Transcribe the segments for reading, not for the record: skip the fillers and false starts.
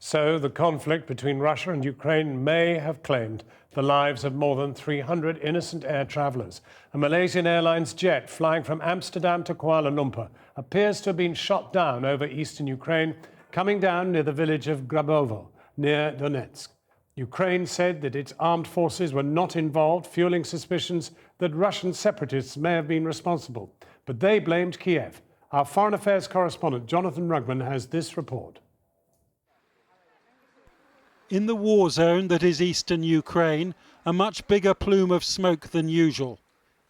So the conflict between Russia and Ukraine may have claimed the lives of more than 300 innocent air travellers. A Malaysian Airlines jet flying from Amsterdam to Kuala Lumpur appears to have been shot down over eastern Ukraine, coming down near the village of Grabovo, near Donetsk. Ukraine said that its armed forces were not involved, fueling suspicions that Russian separatists may have been responsible. But they blamed Kiev. Our foreign affairs correspondent Jonathan Rugman has this report. In the war zone that is eastern Ukraine, a much bigger plume of smoke than usual.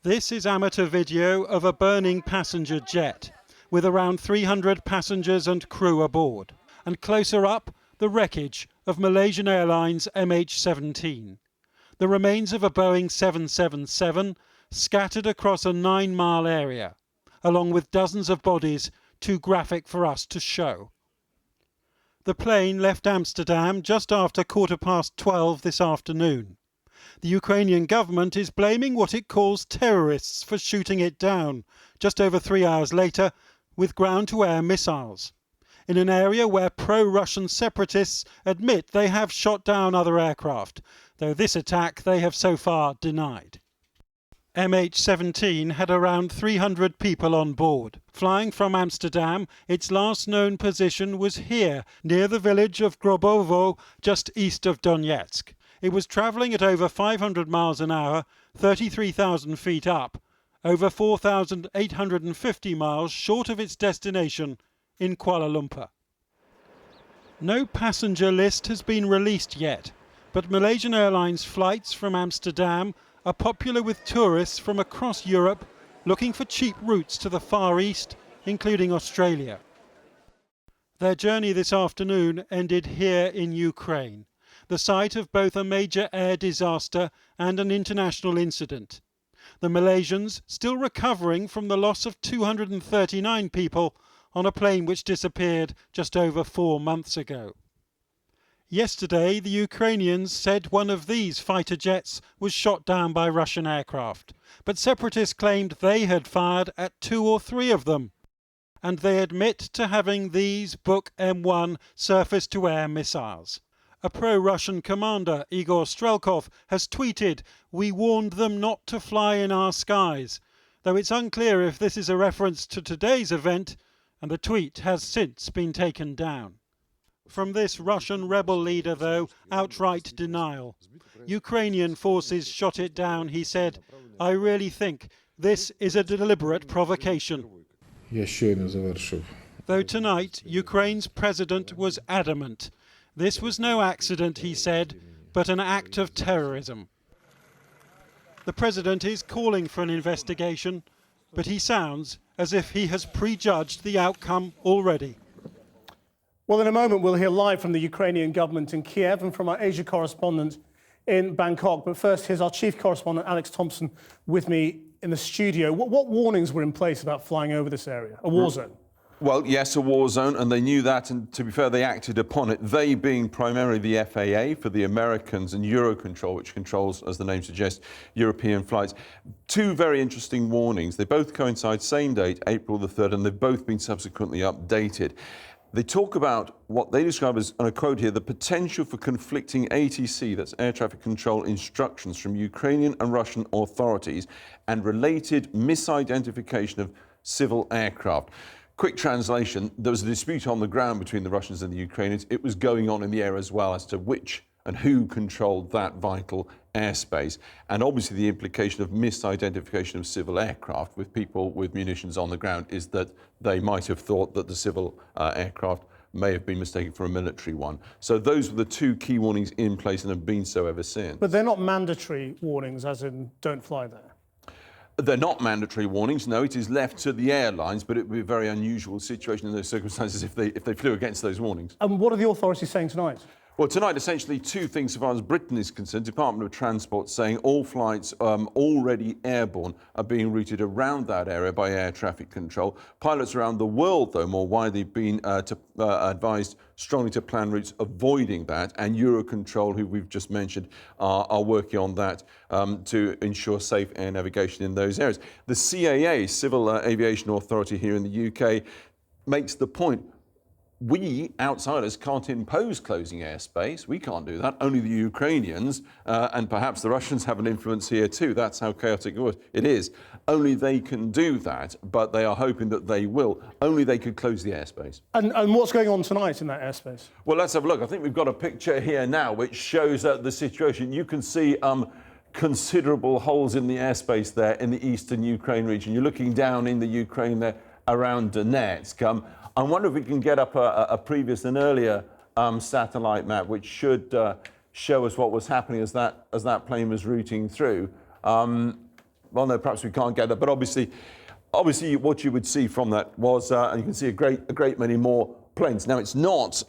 This is amateur video of a burning passenger jet, with around 300 passengers and crew aboard. And closer up, the wreckage of Malaysian Airlines MH17. The remains of a Boeing 777 scattered across a 9-mile area, along with dozens of bodies too graphic for us to show. The plane left Amsterdam just after 12:15 this afternoon. The Ukrainian government is blaming what it calls terrorists for shooting it down, just over 3 hours later, with ground-to-air missiles, in an area where pro-Russian separatists admit they have shot down other aircraft, though this attack they have so far denied. MH17 had around 300 people on board. Flying from Amsterdam, its last known position was here, near the village of Grabovo, just east of Donetsk. It was travelling at over 500 miles an hour, 33,000 feet up, over 4,850 miles short of its destination in Kuala Lumpur. No passenger list has been released yet, but Malaysian Airlines flights from Amsterdam are popular with tourists from across Europe looking for cheap routes to the Far East, including Australia. Their journey this afternoon ended here in Ukraine, the site of both a major air disaster and an international incident. The Malaysians still recovering from the loss of 239 people on a plane which disappeared just over 4 months ago. Yesterday, the Ukrainians said one of these fighter jets was shot down by Russian aircraft, but separatists claimed they had fired at 2 or 3 of them, and they admit to having these Buk M1 surface-to-air missiles. A pro-Russian commander, Igor Strelkov, has tweeted, "We warned them not to fly in our skies," though it's unclear if this is a reference to today's event, and the tweet has since been taken down. From this Russian rebel leader, though, outright denial. Ukrainian forces shot it down, he said. "I really think this is a deliberate provocation." Though tonight, Ukraine's president was adamant. This was no accident, he said, but an act of terrorism. The president is calling for an investigation, but he sounds as if he has prejudged the outcome already. Well, in a moment, we'll hear live from the Ukrainian government in Kiev and from our Asia correspondent in Bangkok. But first, here's our chief correspondent, Alex Thompson, with me in the studio. What warnings were in place about flying over this area, a war zone? Well, yes, a war zone, and they knew that, and to be fair, they acted upon it. They being primarily the FAA for the Americans and Eurocontrol, which controls, as the name suggests, European flights. 2 very interesting warnings. They both coincide, same date, April the 3rd, and they've both been subsequently updated. They talk about what they describe as, and I quote here, the potential for conflicting ATC, that's air traffic control instructions from Ukrainian and Russian authorities, and related misidentification of civil aircraft. Quick translation, there was a dispute on the ground between the Russians and the Ukrainians. It was going on in the air as well as to which and who controlled that vital airspace. And obviously the implication of misidentification of civil aircraft with people with munitions on the ground is that they might have thought that the civil aircraft may have been mistaken for a military one. So those were the 2 key warnings in place and have been so ever since. But they're not mandatory warnings, as in don't fly there. They're not mandatory warnings, no. It is left to the airlines, but it would be a very unusual situation in those circumstances if they flew against those warnings. And what are the authorities saying tonight? Well, tonight, essentially 2 things so far as Britain is concerned. Department of Transport saying all flights already airborne are being routed around that area by air traffic control. Pilots around the world, though, more widely been advised strongly to plan routes avoiding that, and Eurocontrol, who we've just mentioned, are working on that to ensure safe air navigation in those areas. The CAA, Civil Aviation Authority here in the UK, makes the point we, outsiders, can't impose closing airspace. We can't do that. Only the Ukrainians and perhaps the Russians have an influence here too. That's how chaotic it is. Only they can do that, but they are hoping that they will. Only they could close the airspace. And what's going on tonight in that airspace? Well, let's have a look. I think we've got a picture here now which shows the situation. You can see considerable holes in the airspace there in the eastern Ukraine region. You're looking down in the Ukraine there around Donetsk. I wonder if we can get up an earlier satellite map, which should show us what was happening as that plane was routing through. Well, no, perhaps we can't get that, but obviously, what you would see from that was, and you can see a great many more planes. Now, it's not,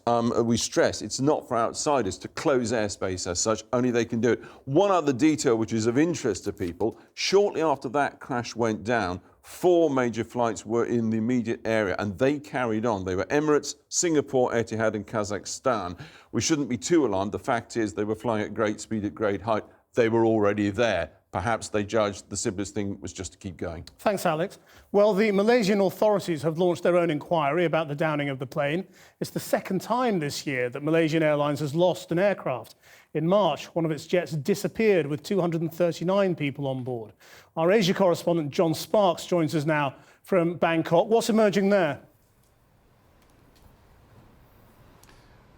we stress, it's not for outsiders to close airspace as such, only they can do it. One other detail which is of interest to people, shortly after that crash went down, 4 major flights were in the immediate area and they carried on. They were Emirates, Singapore, Etihad and Kazakhstan. We shouldn't be too alarmed. The fact is they were flying at great speed, at great height. They were already there. Perhaps they judged the simplest thing was just to keep going. Thanks, Alex. Well, the Malaysian authorities have launched their own inquiry about the downing of the plane. It's the second time this year that Malaysian Airlines has lost an aircraft. In March, one of its jets disappeared with 239 people on board. Our Asia correspondent, John Sparks, joins us now from Bangkok. What's emerging there?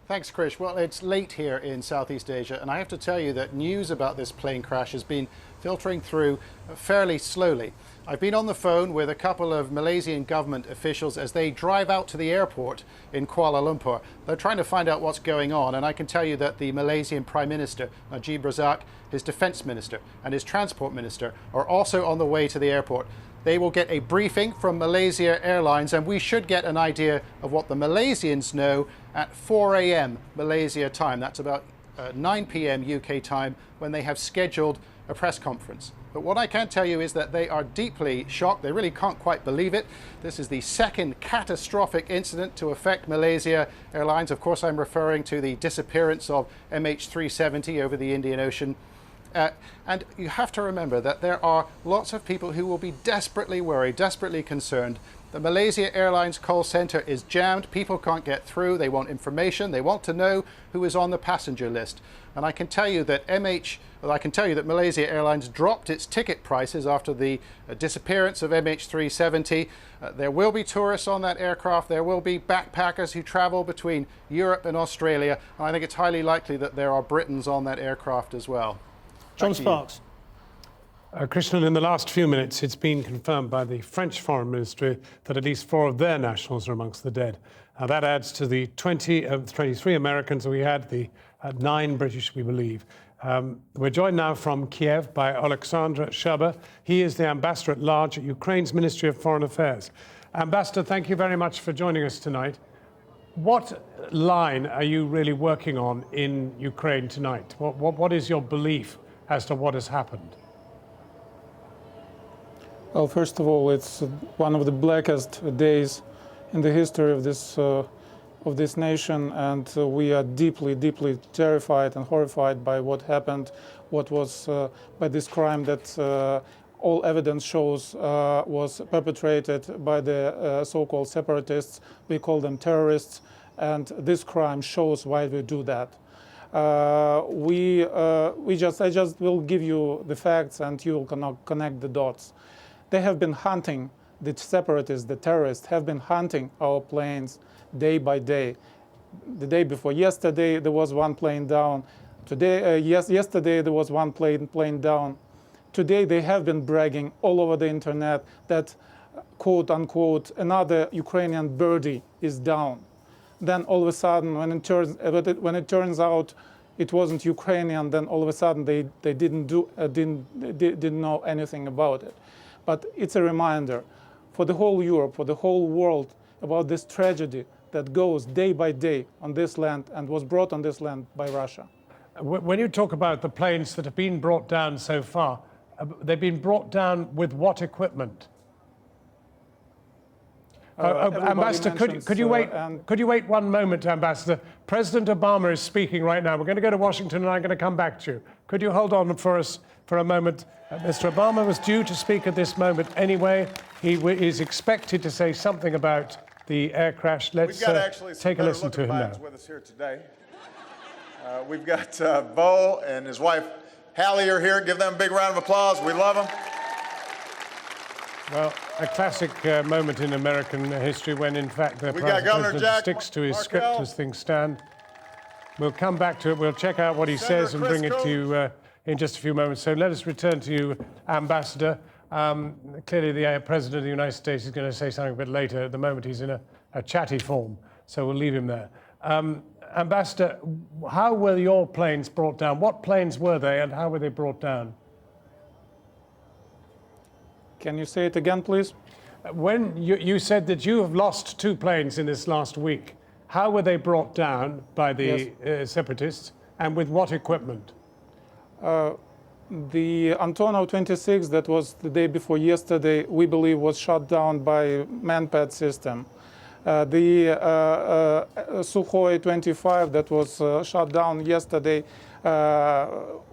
Thanks, Krish. Well, it's late here in Southeast Asia, and I have to tell you that news about this plane crash has been filtering through fairly slowly. I've been on the phone with a couple of Malaysian government officials as they drive out to the airport in Kuala Lumpur. They're trying to find out what's going on, and I can tell you that the Malaysian Prime Minister, Najib Razak, his Defence Minister and his Transport Minister are also on the way to the airport. They will get a briefing from Malaysia Airlines, and we should get an idea of what the Malaysians know at 4 a.m. Malaysia time. That's about 9 p.m. UK time when they have scheduled a press conference. But what I can tell you is that they are deeply shocked. They really can't quite believe it. This is the second catastrophic incident to affect Malaysia Airlines. Of course, I'm referring to the disappearance of MH17 over the Indian Ocean. And you have to remember that there are lots of people who will be desperately worried, desperately concerned. The Malaysia Airlines call center is jammed. People can't get through. They want information. They want to know who is on the passenger list. And I can tell you that Malaysia Airlines dropped its ticket prices after the disappearance of MH17. There will be tourists on that aircraft. There will be backpackers who travel between Europe and Australia. And I think it's highly likely that there are Britons on that aircraft as well. John Sparks. Christian, in the last few minutes, it's been confirmed by the French Foreign Ministry that at least 4 of their nationals are amongst the dead. That adds to the 23 Americans we had, the 9 British, we believe. We're joined now from Kiev by Alexander Shaba. He is the ambassador at large at Ukraine's Ministry of Foreign Affairs. Ambassador, thank you very much for joining us tonight. What line are you really working on in Ukraine tonight? What is your belief as to what has happened? Well, first of all, it's one of the blackest days in the history of this nation, and we are deeply, deeply terrified and horrified by what happened, by this crime that all evidence shows was perpetrated by the so-called separatists. We call them terrorists, and this crime shows why we do that. I just will give you the facts, and you will connect the dots. They have been hunting, the separatists, the terrorists have been hunting our planes day by day. The day before yesterday, there was one plane down. Yesterday, there was one plane down. Today, they have been bragging all over the internet that, quote unquote, another Ukrainian birdie is down. Then all of a sudden, when it turns out it wasn't Ukrainian, then all of a sudden they didn't know anything about it. But it's a reminder for the whole Europe, for the whole world, about this tragedy that goes day by day on this land and was brought on this land by Russia. When you talk about the planes that have been brought down so far, they've been brought down with what equipment? Ambassador, could you wait one moment, Ambassador? President Obama is speaking right now. We're going to go to Washington and I'm going to come back to you. Could you hold on for us for a moment? Mr. Obama was due to speak at this moment anyway. He is expected to say something about the air crash. Let's We've got actually some take a better listen to looking him now. flags with us here today. We've got Bo and his wife Hallie are here. Give them a big round of applause. We love them. Well, a classic moment in American history when, in fact, the president sticks to his script as things stand. We'll come back to it. We'll check out what he says and bring it to you in just a few moments. So let us return to you, Ambassador. Clearly, the President of the United States is going to say something a bit later. At the moment, he's in a chatty form, so we'll leave him there. Ambassador, how were your planes brought down? What planes were they, and how were they brought down? Can you say it again, please? When you said that you have lost 2 planes in this last week, how were they brought down by the separatists, and with what equipment? The Antonov 26, that was the day before yesterday, we believe was shot down by man-pad system. The Sukhoi 25 that was shot down yesterday, all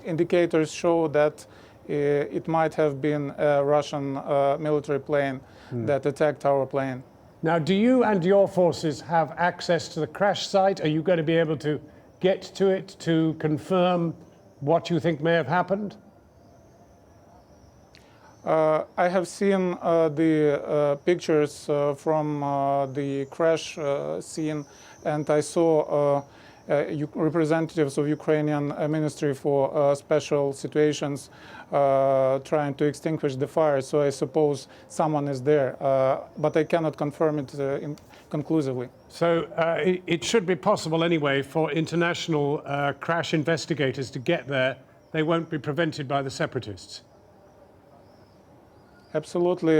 indicators show that it might have been a Russian military plane that attacked our plane. Now, do you and your forces have access to the crash site? Are you going to be able to get to it to confirm what you think may have happened? I have seen the pictures from the crash scene, and I saw representatives of Ukrainian Ministry for Special Situations trying to extinguish the fire. So I suppose someone is there, but I cannot confirm it conclusively. So it should be possible anyway for international crash investigators to get there. They won't be prevented by the separatists. Absolutely.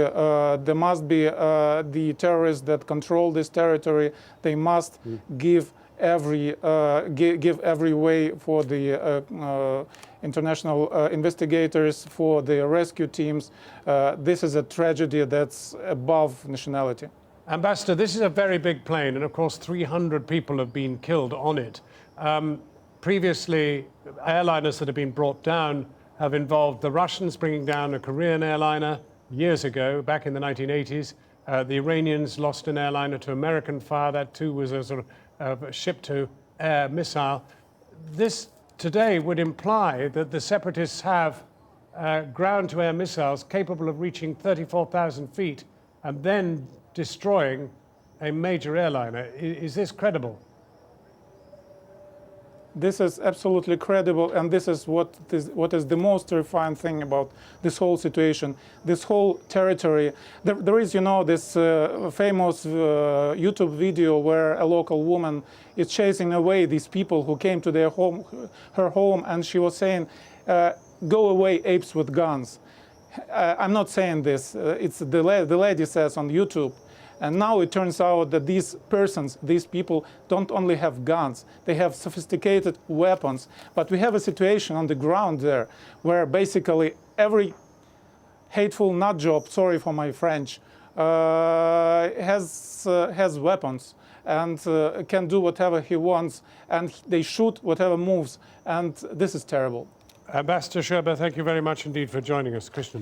There must be the terrorists that control this territory. They must give every way for the international investigators, for the rescue teams. This is a tragedy that's above nationality. Ambassador, this is a very big plane, and of course 300 people have been killed on it. Previously, airliners that have been brought down have involved the Russians bringing down a Korean airliner years ago, back in the 1980s. The Iranians lost an airliner to American fire. That too was a sort of ship-to-air missile. This today would imply that the separatists have ground-to-air missiles capable of reaching 34,000 feet and then destroying a major airliner. Is this credible? This is absolutely credible, and this is what is the most terrifying thing about this whole situation, this whole territory. There is, you know, this famous YouTube video where a local woman is chasing away these people who came to their home, her home, and she was saying, "Go away, apes with guns." I'm not saying this. It's the lady says on YouTube. And now it turns out that these persons, these people, don't only have guns, they have sophisticated weapons. But we have a situation on the ground there where basically every hateful nutjob, sorry for my French, has weapons and can do whatever he wants, and they shoot whatever moves. And this is terrible. Ambassador Sherba, thank you very much indeed for joining us. Christian.